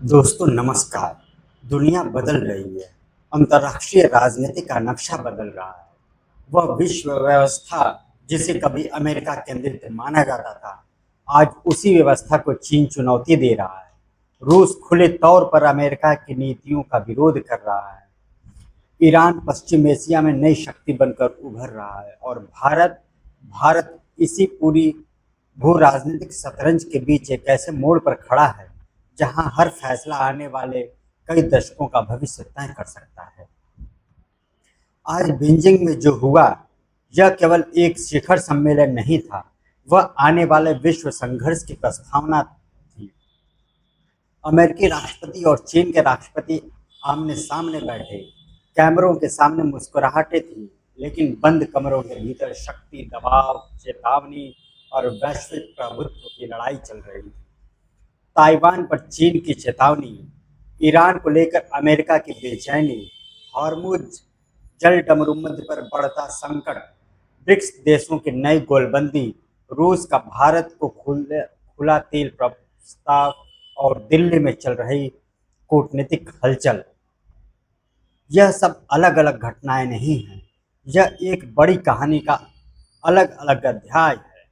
दोस्तों नमस्कार। दुनिया बदल रही है। अंतर्राष्ट्रीय राजनीति का नक्शा बदल रहा है। वह विश्व व्यवस्था जिसे कभी अमेरिका केंद्रित माना जाता था, आज उसी व्यवस्था को चीन चुनौती दे रहा है। रूस खुले तौर पर अमेरिका की नीतियों का विरोध कर रहा है। ईरान पश्चिम एशिया में नई शक्ति बनकर उभर रहा है और भारत भारत इसी पूरी भू राजनीतिक शतरंज के बीच एक ऐसे मोड़ पर खड़ा है जहां हर फैसला आने वाले कई दशकों का भविष्य तय कर सकता है। आज बीजिंग में जो हुआ, यह केवल एक शिखर सम्मेलन नहीं था, वह आने वाले विश्व संघर्ष की प्रस्तावना थी। अमेरिकी राष्ट्रपति और चीन के राष्ट्रपति आमने सामने बैठे। कैमरों के सामने मुस्कुराहटें थी, लेकिन बंद कमरों के भीतर शक्ति, दबाव, चेतावनी और वैश्विक प्रभुत्व की लड़ाई चल रही थी। ताइवान पर चीन की चेतावनी, ईरान को लेकर अमेरिका की बेचैनी, हॉर्मुज जल डमरूमध्य पर बढ़ता संकट, ब्रिक्स देशों की नई गोलबंदी, रूस का भारत को खुला तेल प्रस्ताव और दिल्ली में चल रही कूटनीतिक हलचल। यह सब अलग अलग घटनाएं नहीं हैं, यह एक बड़ी कहानी का अलग अलग अध्याय है।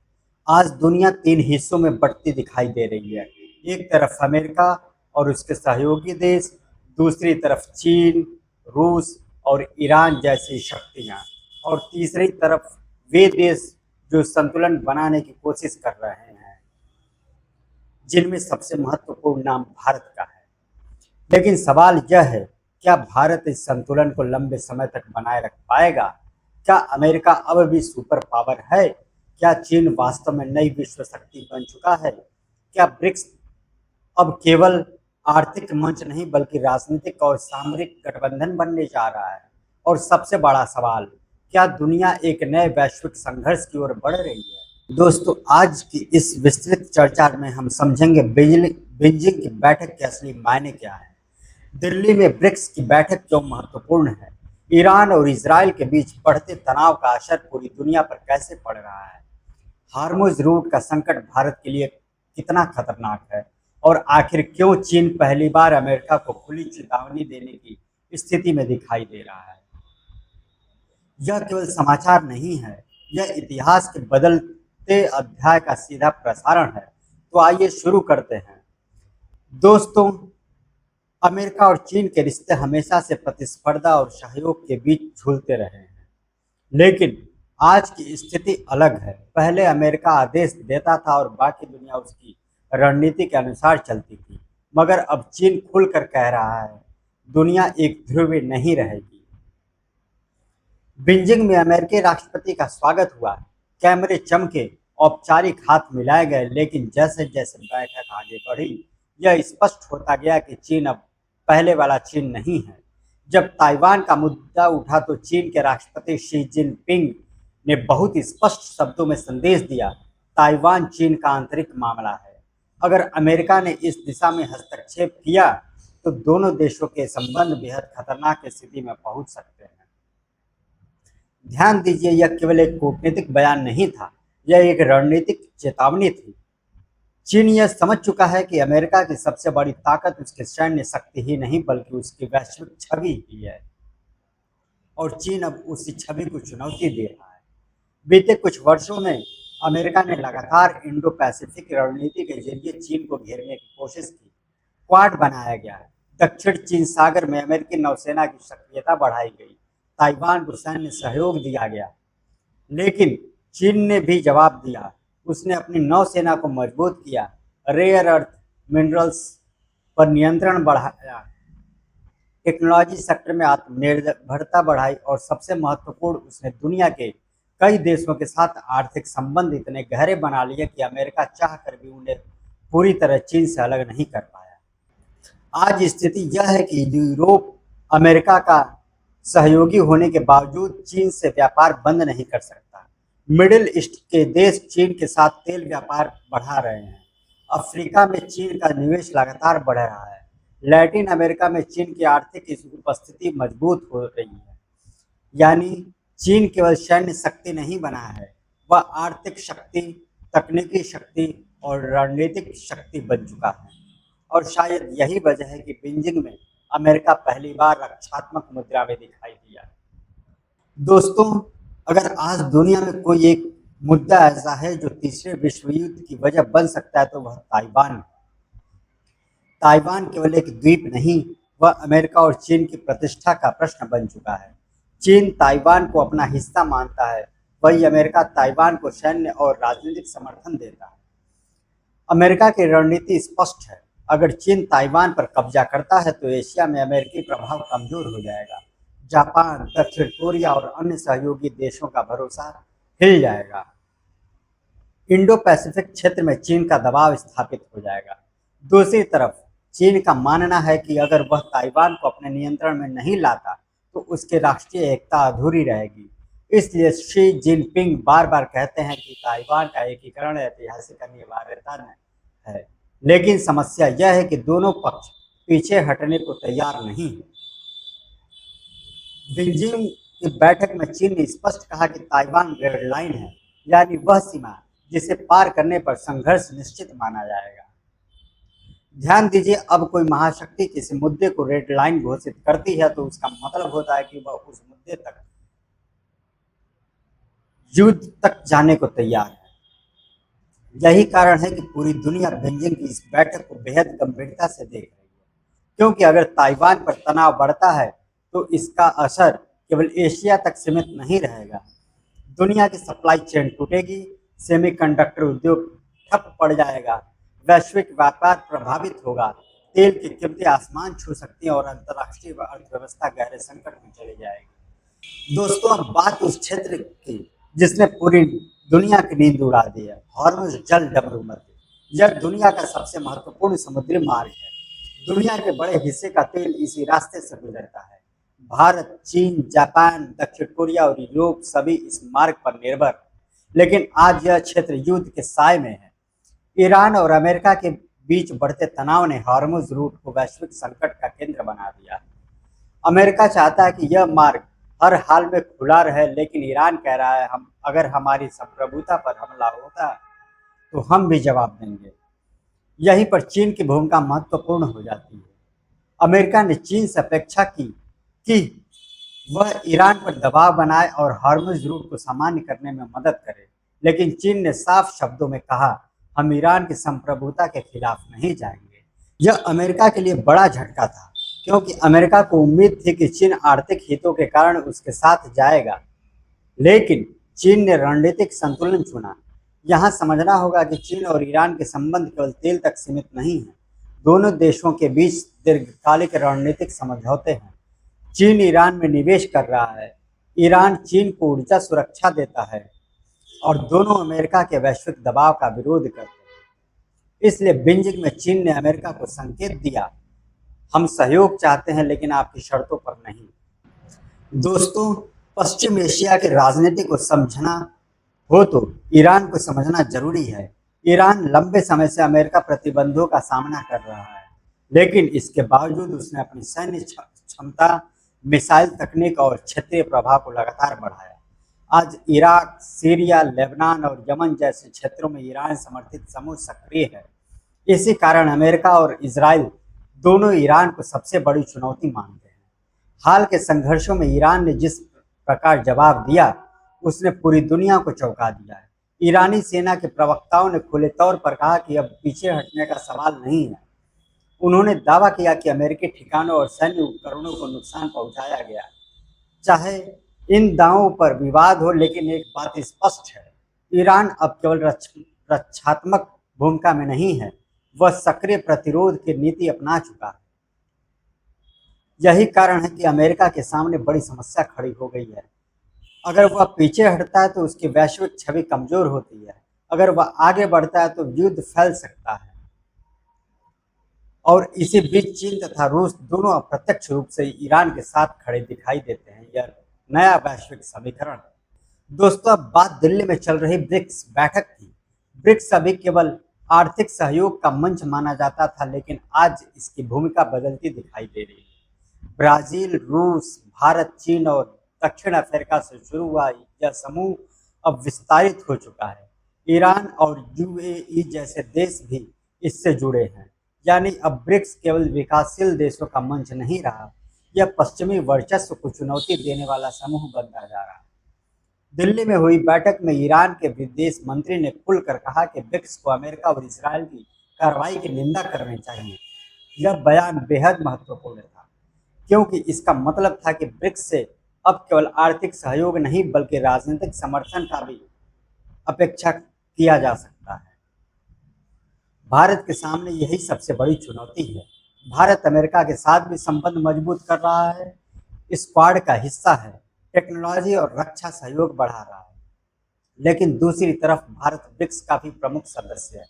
आज दुनिया तीन हिस्सों में बंटती दिखाई दे रही है। एक तरफ अमेरिका और उसके सहयोगी देश, दूसरी तरफ चीन, रूस और ईरान जैसी शक्तियां, और तीसरी तरफ वे देश जो संतुलन बनाने की कोशिश कर रहे हैं, जिनमें सबसे महत्वपूर्ण नाम भारत का है। लेकिन सवाल यह है, क्या भारत इस संतुलन को लंबे समय तक बनाए रख पाएगा? क्या अमेरिका अब भी सुपर पावर है? क्या चीन वास्तव में नई विश्व शक्ति बन चुका है? क्या ब्रिक्स अब केवल आर्थिक मंच नहीं बल्कि राजनीतिक और सामरिक गठबंधन बनने जा रहा है? और सबसे बड़ा सवाल, क्या दुनिया एक नए वैश्विक संघर्ष की ओर बढ़ रही है? दोस्तों, आज की इस विस्तृत चर्चा में हम समझेंगे बीजिंग की बैठक के असली मायने क्या है, दिल्ली में ब्रिक्स की बैठक क्यों महत्वपूर्ण है, ईरान और इजराइल के बीच बढ़ते तनाव का असर पूरी दुनिया पर कैसे पड़ रहा है, हार्मुज रूट का संकट भारत के लिए कितना खतरनाक है, और आखिर क्यों चीन पहली बार अमेरिका को खुली चेतावनी देने की स्थिति में दिखाई दे रहा है। यह केवल समाचार नहीं है, यह इतिहास के बदलते अध्याय का सीधा प्रसारण है। तो आइए शुरू करते हैं। दोस्तों, अमेरिका और चीन के रिश्ते हमेशा से प्रतिस्पर्धा और सहयोग के बीच झूलते रहे हैं, लेकिन आज की स्थिति अलग है। पहले अमेरिका आदेश देता था और बाकी दुनिया उसकी रणनीति के अनुसार चलती थी, मगर अब चीन खुलकर कह रहा है, दुनिया एक ध्रुवीय नहीं रहेगी। बीजिंग में अमेरिकी राष्ट्रपति का स्वागत हुआ, कैमरे चमके, औपचारिक हाथ मिलाए गए, लेकिन जैसे जैसे बैठक आगे बढ़ी, यह स्पष्ट होता गया कि चीन अब पहले वाला चीन नहीं है। जब ताइवान का मुद्दा उठा तो चीन के राष्ट्रपति शी जिनपिंग ने बहुत स्पष्ट शब्दों में संदेश दिया, ताइवान चीन का आंतरिक मामला है। अगर अमेरिका ने इस दिशा में हस्तक्षेप किया तो दोनों देशों के संबंध बेहद खतरनाक स्थिति में पहुंच सकते हैं। ध्यान दीजिए, यह केवल एक कूटनीतिक बयान नहीं था, यह एक रणनीतिक चेतावनी थी। चीन यह समझ चुका है कि अमेरिका की सबसे बड़ी ताकत उसकी सैन्य शक्ति ही नहीं बल्कि उसकी वैश्विक छवि ही है, और चीन अब उसी छवि को चुनौती दे रहा है। बीते कुछ वर्षों में अमेरिका ने लगातार इंडो पैसिफिक रणनीति के जरिए चीन को घेरने की कोशिश की। क्वाड बनाया गया, दक्षिण चीन सागर में अमेरिकी नौसेना की सक्रियता बढ़ाई गई, ताइवान को सैन्य सहयोग दिया गया, लेकिन चीन ने भी जवाब दिया। उसने अपनी नौसेना को मजबूत किया, रेयर अर्थ मिनरल्स पर नियंत्रण बढ़ाया, टेक्नोलॉजी सेक्टर में आत्मनिर्भरता बढ़ाई, और सबसे महत्वपूर्ण, उसने दुनिया के कई देशों के साथ आर्थिक संबंध इतने गहरे बना लिए कि अमेरिका चाहकर भी उन्हें पूरी तरह चीन से अलग नहीं कर पाया। आज स्थिति यह है कि यूरोप अमेरिका का सहयोगी होने के बावजूद चीन से व्यापार बंद नहीं कर सकता। मिडिल ईस्ट के देश चीन के साथ तेल व्यापार बढ़ा रहे हैं। अफ्रीका में चीन का निवेश लगातार बढ़ रहा है। लैटिन अमेरिका में चीन की आर्थिक उपस्थिति मजबूत हो रही है। यानी चीन केवल सैन्य शक्ति नहीं बना है, वह आर्थिक शक्ति, तकनीकी शक्ति और रणनीतिक शक्ति बन चुका है। और शायद यही वजह है कि बीजिंग में अमेरिका पहली बार रक्षात्मक मुद्रा में दिखाई दिया। दोस्तों, अगर आज दुनिया में कोई एक मुद्दा ऐसा है जो तीसरे विश्व युद्ध की वजह बन सकता है तो वह ताइवान। ताइवान केवल एक द्वीप नहीं, वह अमेरिका और चीन की प्रतिष्ठा का प्रश्न बन चुका है। चीन ताइवान को अपना हिस्सा मानता है, वही अमेरिका ताइवान को सैन्य और राजनीतिक समर्थन देता है। अमेरिका की रणनीति स्पष्ट है, अगर चीन ताइवान पर कब्जा करता है तो एशिया में अमेरिकी प्रभाव कमजोर हो जाएगा। जापान, दक्षिण कोरिया और अन्य सहयोगी देशों का भरोसा हिल जाएगा। इंडो पैसिफिक क्षेत्र में चीन का दबाव स्थापित हो जाएगा। दूसरी तरफ चीन का मानना है कि अगर वह ताइवान को अपने नियंत्रण में नहीं लाता तो उसकी राष्ट्रीय एकता अधूरी रहेगी। इसलिए शी जिनपिंग बार बार कहते हैं कि ताइवान का एकीकरण ऐतिहासिक अनिवार्यता है, लेकिन समस्या यह है कि दोनों पक्ष पीछे हटने को तैयार नहीं है। बीजिंग की बैठक में चीन ने स्पष्ट कहा कि ताइवान रेड लाइन है, यानी वह सीमा जिसे पार करने पर संघर्ष निश्चित माना जाएगा। ध्यान दीजिए, अब कोई महाशक्ति किसी मुद्दे को रेड लाइन घोषित करती है तो उसका मतलब होता है कि वह उस मुद्दे तक युद्ध तक जाने को तैयार है। यही कारण है कि पूरी दुनिया बीजिंग की इस बैठक को बेहद गंभीरता से देख रही है, क्योंकि अगर ताइवान पर तनाव बढ़ता है तो इसका असर केवल एशिया तक सीमित नहीं रहेगा। दुनिया की सप्लाई चेन टूटेगी, सेमीकंडक्टर उद्योग ठप पड़ जाएगा, वैश्विक व्यापार प्रभावित होगा, तेल की कीमतें आसमान छू सकती हैं और अंतर्राष्ट्रीय अर्थव्यवस्था गहरे संकट में चली जाएगी। दोस्तों, अब बात उस क्षेत्र की जिसने पूरी दुनिया की नींद उड़ा दी है, हॉर्मुज़ जल डमरू मध्य। यह दुनिया का सबसे महत्वपूर्ण समुद्री मार्ग है। दुनिया के बड़े हिस्से का तेल इसी रास्ते से गुजरता है। भारत, चीन, जापान, दक्षिण कोरिया और यूरोप सभी इस मार्ग पर निर्भर, लेकिन आज यह क्षेत्र युद्ध के साए में है। ईरान और अमेरिका के बीच बढ़ते तनाव ने हॉर्मुज़ रूट को वैश्विक संकट का केंद्र बना दिया। अमेरिका चाहता है कि यह मार्ग हर हाल में खुला रहे, लेकिन ईरान कह रहा है अगर हमारी संप्रभुता पर हमला होता तो हम भी जवाब देंगे। यहीं पर चीन की भूमिका महत्वपूर्ण हो जाती है। अमेरिका ने चीन से अपेक्षा की कि वह ईरान पर दबाव बनाए और हॉर्मुज़ रूट को सामान्य करने में मदद करे, लेकिन चीन ने साफ शब्दों में कहा, हम ईरान की संप्रभुता के खिलाफ नहीं जाएंगे। यह अमेरिका के लिए बड़ा झटका था, क्योंकि अमेरिका को उम्मीद थी कि चीन आर्थिक हितों के कारण उसके साथ जाएगा, लेकिन चीन ने रणनीतिक संतुलन चुना। यहाँ समझना होगा कि चीन और ईरान के संबंध केवल तेल तक सीमित नहीं है। दोनों देशों के बीच दीर्घकालिक रणनीतिक समझौते हैं। चीन ईरान में निवेश कर रहा है, ईरान चीन को ऊर्जा सुरक्षा देता है और दोनों अमेरिका के वैश्विक दबाव का विरोध करते हैं। इसलिए बीजिंग में चीन ने अमेरिका को संकेत दिया, हम सहयोग चाहते हैं लेकिन आपकी शर्तों पर नहीं। दोस्तों, पश्चिम एशिया के राजनीति को समझना हो तो ईरान को समझना जरूरी है। ईरान लंबे समय से अमेरिका प्रतिबंधों का सामना कर रहा है, लेकिन इसके बावजूद उसने अपनी सैन्य क्षमता, मिसाइल तकनीक और क्षेत्रीय प्रभाव को लगातार बढ़ाया। आज इराक, सीरिया, लेबनान और यमन जैसे क्षेत्रों में ईरान समर्थित समूह सक्रिय है। इसी कारण अमेरिका और इजराइल दोनों ईरान को सबसे बड़ी चुनौती मानते हैं। हाल के संघर्षों में ईरान ने जिस प्रकार जवाब दिया, उसने पूरी दुनिया को चौंका दिया है। ईरानी सेना के प्रवक्ताओं ने खुले तौर पर कहा कि अब पीछे हटने का सवाल नहीं है। उन्होंने दावा किया कि अमेरिकी ठिकानों और सैन्य उपकरणों को नुकसान पहुंचाया गया। चाहे इन दावों पर विवाद हो, लेकिन एक बात स्पष्ट है, ईरान अब केवल रक्षात्मक भूमिका में नहीं है, वह सक्रिय प्रतिरोध की नीति अपना चुका है। यही कारण है कि अमेरिका के सामने बड़ी समस्या खड़ी हो गई है। अगर वह पीछे हटता है तो उसकी वैश्विक छवि कमजोर होती है, अगर वह आगे बढ़ता है तो युद्ध फैल सकता है। और इसी बीच चीन तथा रूस दोनों अप्रत्यक्ष रूप से ईरान के साथ खड़े दिखाई देते हैं। यह नया वैश्विक समीकरण है। दोस्तों, अब बात दिल्ली में चल रही ब्रिक्स बैठक की। ब्रिक्स अभी केवल आर्थिक सहयोग का मंच माना जाता था, लेकिन आज इसकी भूमिका बदलती दिखाई दे रही है। ब्राजील, रूस, भारत, चीन और दक्षिण अफ्रीका से शुरू हुआ यह समूह अब विस्तारित हो चुका है। ईरान और यूएई जैसे देश भी इससे जुड़े हैं। यानी अब ब्रिक्स केवल विकासशील देशों का मंच नहीं रहा, यह पश्चिमी वर्चस्व को चुनौती देने वाला समूह बनता जा रहा है। दिल्ली में हुई बैठक में ईरान के विदेश मंत्री ने खुलकर कहा कि ब्रिक्स को अमेरिका और इसराइल की कार्रवाई की निंदा करनी चाहिए। यह बयान बेहद महत्वपूर्ण था, क्योंकि इसका मतलब था कि ब्रिक्स से अब केवल आर्थिक सहयोग नहीं बल्कि राजनीतिक समर्थन का भी अपेक्षा किया जा सकता है। भारत के सामने यही सबसे बड़ी चुनौती है। भारत अमेरिका के साथ भी संबंध मजबूत कर रहा है, इस क्वाड का हिस्सा है, टेक्नोलॉजी और रक्षा सहयोग बढ़ा रहा है। लेकिन दूसरी तरफ भारत ब्रिक्स का भी प्रमुख सदस्य है,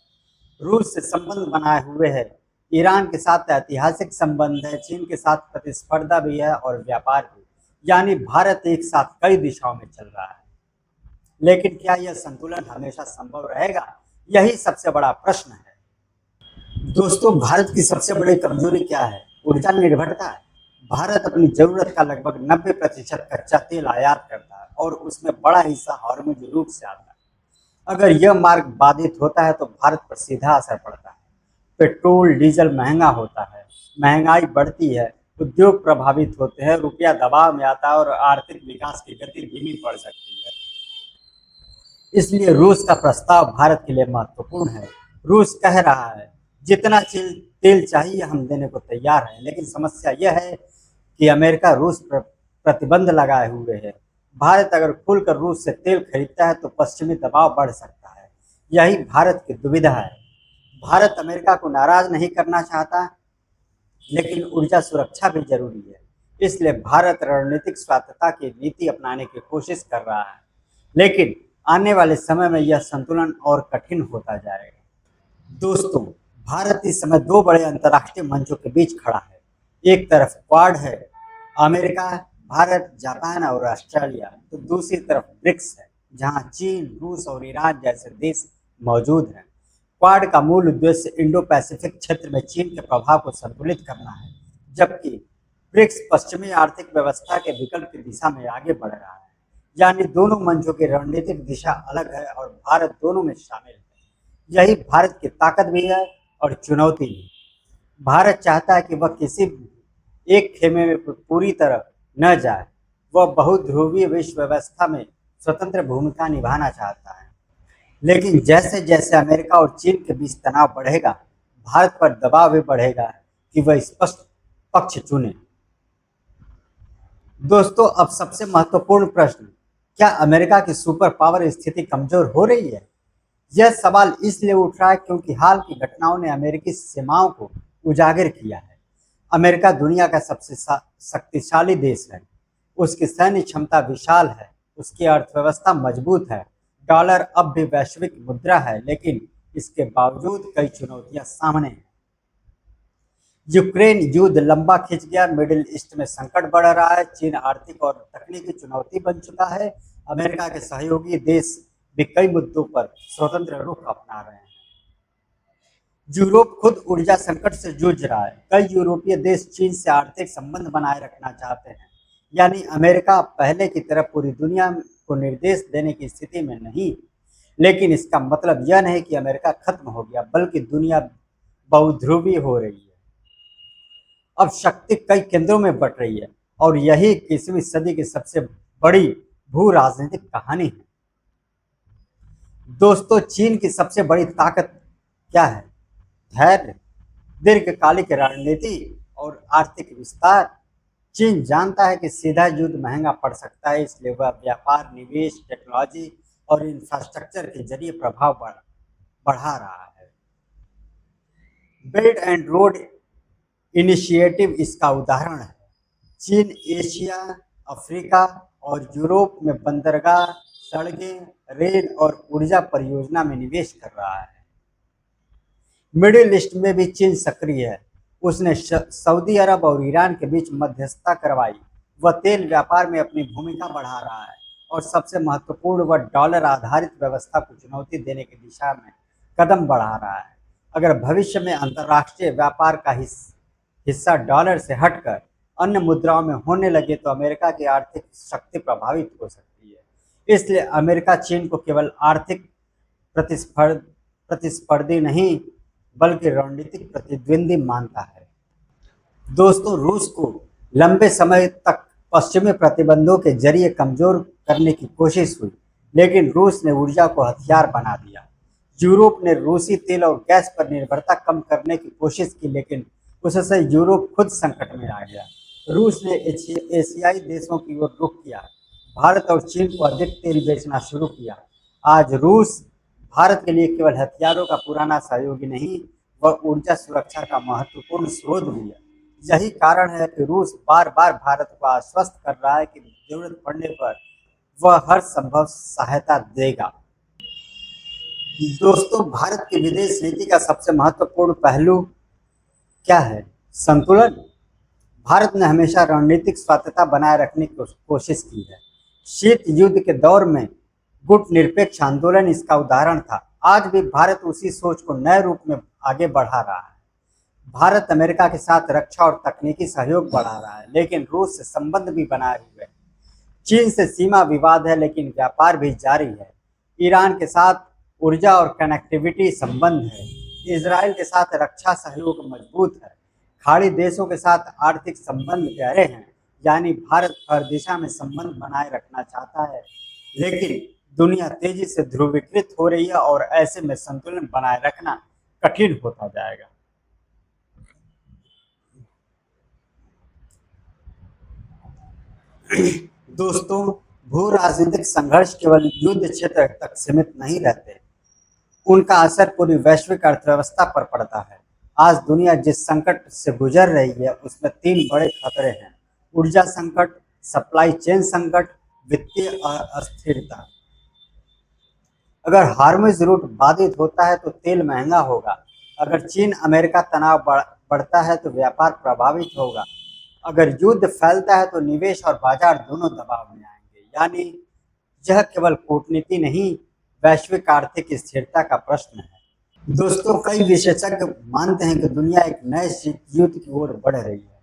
रूस से संबंध बनाए हुए है, ईरान के साथ ऐतिहासिक संबंध है, चीन के साथ प्रतिस्पर्धा भी है और व्यापार भी। यानी भारत एक साथ कई दिशाओं में चल रहा है। लेकिन क्या यह संतुलन हमेशा संभव रहेगा? यही सबसे बड़ा प्रश्न है। दोस्तों, भारत की सबसे बड़ी कमजोरी क्या है? ऊर्जा निर्भरता है। भारत अपनी जरूरत का लगभग 90% कच्चा तेल आयात करता है और उसमें बड़ा हिस्सा हॉर्मुज रूट से आता है। अगर यह मार्ग बाधित होता है तो भारत पर सीधा असर पड़ता है। पेट्रोल डीजल महंगा होता है, महंगाई बढ़ती है, उद्योग प्रभावित होते हैं, रुपया दबाव में आता है और आर्थिक विकास की गति धीमी पड़ सकती है। इसलिए रूस का प्रस्ताव भारत के लिए महत्वपूर्ण है। रूस कह रहा है, जितना तेल चाहिए हम देने को तैयार हैं, लेकिन समस्या यह है कि अमेरिका रूस पर प्रतिबंध लगाए हुए है। भारत अगर खुलकर रूस से तेल खरीदता है तो पश्चिमी दबाव बढ़ सकता है। यही भारत की दुविधा है। भारत अमेरिका को नाराज नहीं करना चाहता, लेकिन ऊर्जा सुरक्षा भी जरूरी है। इसलिए भारत रणनीतिक स्वायत्तता की नीति अपनाने की कोशिश कर रहा है, लेकिन आने वाले समय में यह संतुलन और कठिन होता जाएगा। दोस्तों, भारत इस समय दो बड़े अंतर्राष्ट्रीय मंचों के बीच खड़ा है। एक तरफ क्वाड है, अमेरिका, भारत, जापान और ऑस्ट्रेलिया, तो दूसरी तरफ ब्रिक्स है, जहां चीन, रूस और ईरान जैसे देश मौजूद हैं। क्वाड का मूल उद्देश्य इंडो पैसिफिक क्षेत्र में चीन के प्रभाव को संतुलित करना है, जबकि ब्रिक्स पश्चिमी आर्थिक व्यवस्था के विकल्प की दिशा में आगे बढ़ रहा है। यानी दोनों मंचों की रणनीतिक दिशा अलग है और भारत दोनों में शामिल है। यही भारत की ताकत भी है और चुनौती भी। भारत चाहता है कि वह किसी एक खेमे में पूरी तरह न जाए। वह बहुध्रुवीय विश्व व्यवस्था में स्वतंत्र भूमिका निभाना चाहता है। लेकिन जैसे जैसे अमेरिका और चीन के बीच तनाव बढ़ेगा, भारत पर दबाव भी बढ़ेगा कि वह स्पष्ट पक्ष चुने। दोस्तों, अब सबसे महत्वपूर्ण प्रश्न, क्या अमेरिका की सुपर पावर स्थिति कमजोर हो रही है? यह सवाल इसलिए उठ रहा है क्योंकि हाल की घटनाओं ने अमेरिकी सीमाओं को उजागर किया है। अमेरिका दुनिया का सबसे शक्तिशाली देश है, उसकी सैन्य क्षमता विशाल है, उसकी अर्थव्यवस्था मजबूत है, डॉलर अब भी वैश्विक मुद्रा है, लेकिन इसके बावजूद कई चुनौतियां सामने हैं। यूक्रेन युद्ध लंबा खिंच गया, मिडिल ईस्ट में संकट बढ़ रहा है, चीन आर्थिक और तकनीकी चुनौती बन चुका है, अमेरिका के सहयोगी देश भी कई मुद्दों पर स्वतंत्र रुख अपना रहे हैं। यूरोप खुद ऊर्जा संकट से जूझ रहा है। कई यूरोपीय देश चीन से आर्थिक संबंध बनाए रखना चाहते हैं। यानी अमेरिका पहले की तरह पूरी दुनिया को निर्देश देने की स्थिति में नहीं। लेकिन इसका मतलब यह नहीं कि अमेरिका खत्म हो गया, बल्कि दुनिया बहुध्रुवीय हो रही है। अब शक्ति कई केंद्रों में बट रही है और यही 21वीं सदी की सबसे बड़ी भू राजनीतिक कहानी है। दोस्तों, चीन की सबसे बड़ी ताकत क्या है? धैर्य, दीर्घकालिक रणनीति और आर्थिक विस्तार। चीन जानता है कि सीधा युद्ध महंगा पड़ सकता है, इसलिए वह व्यापार, निवेश, टेक्नोलॉजी और इंफ्रास्ट्रक्चर के जरिए प्रभाव बढ़ा रहा है। बेल्ट एंड रोड इनिशिएटिव इसका उदाहरण है। चीन एशिया, अफ्रीका और यूरोप में बंदरगाह, सड़कें, रेल और ऊर्जा परियोजना में निवेश कर रहा है। मिडिल ईस्ट में भी चीन सक्रिय है। उसने सऊदी अरब और ईरान के बीच मध्यस्थता करवाई। वह तेल व्यापार में अपनी भूमिका बढ़ा रहा है और सबसे महत्वपूर्ण, वह डॉलर आधारित व्यवस्था को चुनौती देने की दिशा में कदम बढ़ा रहा है। अगर भविष्य में अंतर्राष्ट्रीय व्यापार का हिस्सा डॉलर से हटकर अन्य मुद्राओं में होने लगे तो अमेरिका की आर्थिक शक्ति प्रभावित हो सकती है। इसलिए अमेरिका चीन को केवल आर्थिक प्रतिस्पर्धी नहीं बल्कि रणनीतिक प्रतिद्वंदी मानता है। दोस्तों, रूस को लंबे समय तक पश्चिमी प्रतिबंधों के जरिए कमजोर करने की कोशिश हुई, लेकिन रूस ने ऊर्जा को हथियार बना दिया। यूरोप ने रूसी तेल और गैस पर निर्भरता कम करने की कोशिश की, लेकिन उससे यूरोप खुद संकट में आ गया। रूस ने एशियाई देशों की ओर रुख किया, भारत और चीन को अधिक तेल बेचना शुरू किया। आज रूस भारत के लिए केवल हथियारों का पुराना सहयोगी नहीं, वह ऊर्जा सुरक्षा का महत्वपूर्ण स्रोत भी है। यही कारण है कि रूस बार बार भारत को आश्वस्त कर रहा है कि जरूरत पड़ने पर वह हर संभव सहायता देगा। दोस्तों, भारत की विदेश नीति का सबसे महत्वपूर्ण पहलू क्या है? संतुलन। भारत ने हमेशा रणनीतिक स्वायत्तता बनाए रखने की कोशिश की है। शीत युद्ध के दौर में गुट निरपेक्ष आंदोलन इसका उदाहरण था। आज भी भारत उसी सोच को नए रूप में आगे बढ़ा रहा है। भारत अमेरिका के साथ रक्षा और तकनीकी सहयोग बढ़ा रहा है, लेकिन रूस से संबंध भी बनाए हुए है। चीन से सीमा विवाद है, लेकिन व्यापार भी जारी है। ईरान के साथ ऊर्जा और कनेक्टिविटी संबंध है। इजराइल के साथ रक्षा सहयोग मजबूत है। खाड़ी देशों के साथ आर्थिक संबंध गहरे हैं। यानी भारत हर दिशा में संबंध बनाए रखना चाहता है, लेकिन दुनिया तेजी से ध्रुवीकृत हो रही है और ऐसे में संतुलन बनाए रखना कठिन होता जाएगा। दोस्तों, भू राजनीतिक संघर्ष केवल युद्ध क्षेत्र तक सीमित नहीं रहते, उनका असर पूरी वैश्विक अर्थव्यवस्था पर पड़ता है। आज दुनिया जिस संकट से गुजर रही है, उसमें तीन बड़े खतरे हैं: ऊर्जा संकट, सप्लाई चेन संकट, वित्तीय अस्थिरता। अगर हार्मुज रूट बाधित होता है तो तेल महंगा होगा। अगर चीन अमेरिका तनाव बढ़ता है तो व्यापार प्रभावित होगा। अगर युद्ध फैलता है तो निवेश और बाजार दोनों दबाव में आएंगे। यानी यह केवल कूटनीति नहीं, वैश्विक आर्थिक स्थिरता का प्रश्न है। दोस्तों, कई विशेषज्ञ मानते हैं कि दुनिया एक नए शीत युद्ध की ओर बढ़ रही है।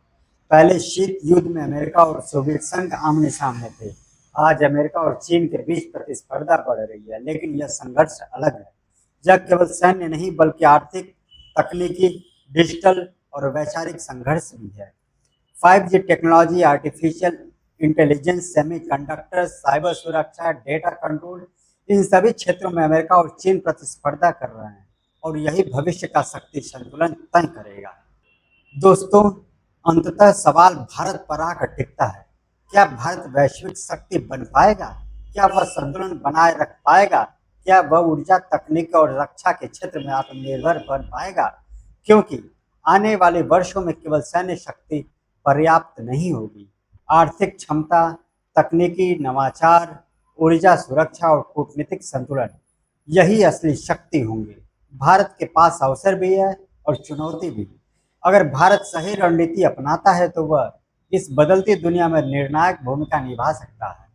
पहले शीत युद्ध में अमेरिका और सोवियत संघ आमने सामने थे। आज अमेरिका और चीन के बीच प्रतिस्पर्धा बढ़ रही है, लेकिन यह संघर्ष अलग है। यह केवल सैन्य नहीं, बल्कि आर्थिक, तकनीकी, डिजिटल और वैचारिक संघर्ष भी है। 5G technology, artificial intelligence, semiconductors, cyber सुरक्षा, डेटा कंट्रोल, इन सभी क्षेत्रों में अमेरिका और चीन प्रतिस्पर्धा कर रहे हैं, और यही भविष्य का शक्ति संतुलन तय करेगा। दोस्तों, अंततः सवाल भारत पर आकर टिकता है। क्या भारत वैश्विक शक्ति बन पाएगा? क्या वह संतुलन बनाए रख पाएगा? क्या वह ऊर्जा, तकनीक और रक्षा के क्षेत्र में आत्मनिर्भर बन पाएगा? क्योंकि आने वाले वर्षों में केवल सैन्य शक्ति पर्याप्त नहीं होगी। आर्थिक क्षमता, तकनीकी नवाचार, ऊर्जा सुरक्षा और कूटनीतिक संतुलन, यही असली शक्ति होंगे। भारत के पास अवसर भी है और चुनौती भी। अगर भारत सही रणनीति अपनाता है तो वह इस बदलती दुनिया में निर्णायक भूमिका निभा सकता है।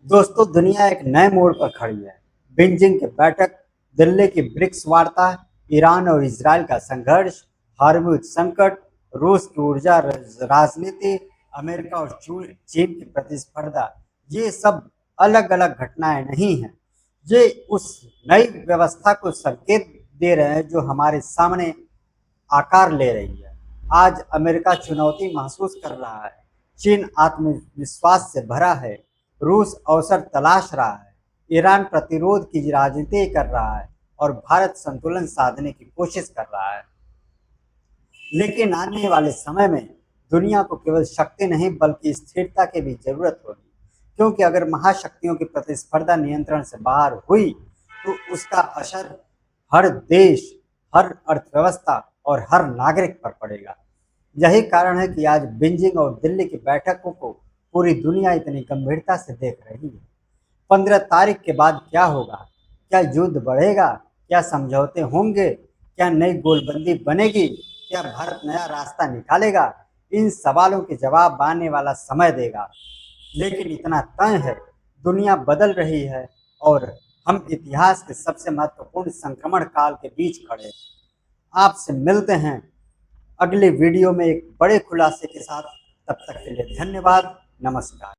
दोस्तों, दुनिया एक नए मोड़ पर खड़ी है। बीजिंग की बैठक, दिल्ली की ब्रिक्स वार्ता, ईरान और इजराइल का संघर्ष, हार्मुज संकट, रूस की ऊर्जा राजनीति, अमेरिका और चीन की प्रतिस्पर्धा, ये सब अलग अलग घटनाएं नहीं हैं। ये उस नई व्यवस्था को संकेत दे रहे हैं जो हमारे सामने आकार ले रही है। आज अमेरिका चुनौती महसूस कर रहा है, चीन आत्मविश्वास से भरा है, रूस अवसर तलाश रहा है, ईरान प्रतिरोध की राजनीति कर रहा है और भारत संतुलन साधने की कोशिश कर रहा है। लेकिन आने वाले समय में दुनिया को केवल शक्ति नहीं, बल्कि स्थिरता की भी जरूरत होगी, क्योंकि अगर महाशक्तियों की प्रतिस्पर्धा नियंत्रण से बाहर हुई तो उसका असर हर देश, हर अर्थव्यवस्था और हर नागरिक पर पड़ेगा। यही कारण है कि आज बीजिंग और दिल्ली की बैठकों को पूरी दुनिया इतनी गंभीरता से देख रही है। 15 तारीख के बाद क्या होगा? क्या युद्ध बढ़ेगा? क्या समझौते होंगे? क्या नई गोलबंदी बनेगी? क्या भारत नया रास्ता निकालेगा? इन सवालों के जवाब आने वाला समय देगा। लेकिन इतना तय है, दुनिया बदल रही है और हम इतिहास के सबसे महत्वपूर्ण संक्रमण काल के बीच खड़े हैं। आपसे मिलते हैं अगले वीडियो में एक बड़े खुलासे के साथ। तब तक के लिए धन्यवाद। नमस्कार।